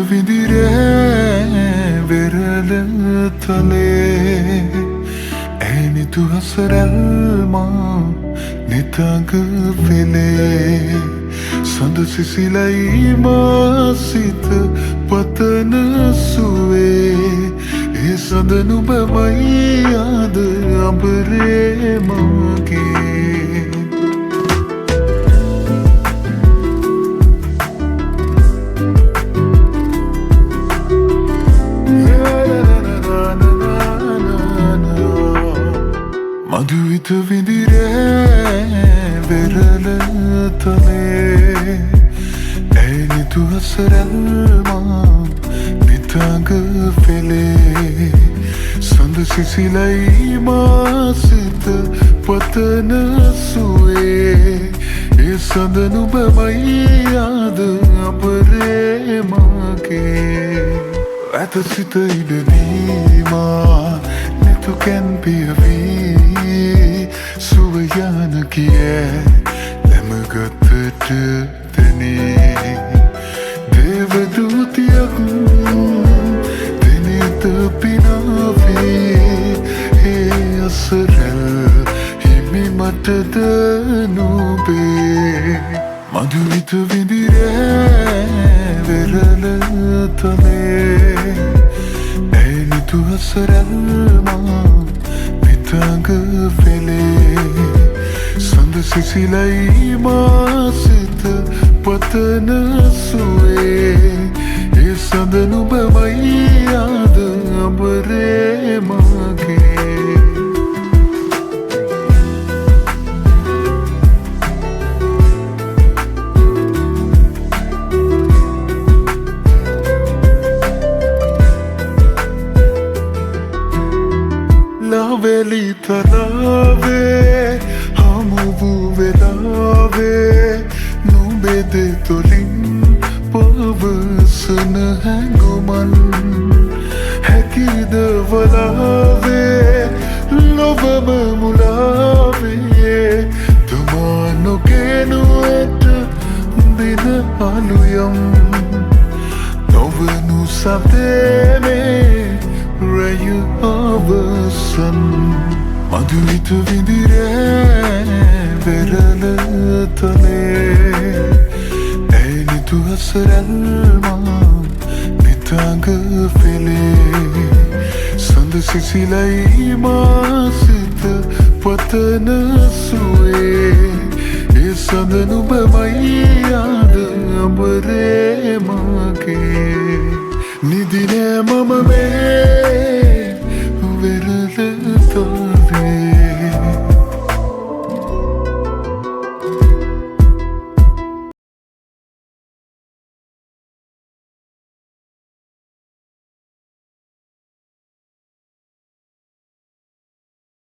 විඳිරේ වෙරළ තලේ ඇනිතු හසරල්මා නිතඟ වෙලේ සඳ සිසිලයි මාසිත පතන සුවේ ඒ සඳ නුඹමයි ආද අඹරේ මගේ මధుවිත විඳිරේ වෙරළ තලේ ඇනිතු හසරල්මා නිතඟ වෙලේ සඳ සිසිලයි මාසිත පතන සුවේ ඒ සඳ නුඹමයි ආද අපරේ මගේ ඇත සිත ඉඩනීමා netu can be a V suvayana kiye lemagatta tani devadutiyak denita pinavi he asral himi matada nube madhuvita vindire verala tale ඇනිතු හසරල්මා නිතඟ වෙලේ සඳ සිසිලයි මාසිත පතන සුවේ ඒ සඳ නුඹමයි ආද අඹරේ මගේ लावेली तलावे हमुवु वेलावे नुबेदे तोलिन पवसन हैंगुमन हैकीद वलावे लोभम मुलावे तुमानो केनु एट दिन आलुयम नवनु सातेने Rayu avasan madhuvita vindire verala tale ඇනිතු හසරල්මා නිතඟ වෙලේ සඳ සිසිලයි මාසිත පතන සුවේ ඒ සඳ නුඹමයි ආද අඹරේ මගේ නිදිනේ මම මේ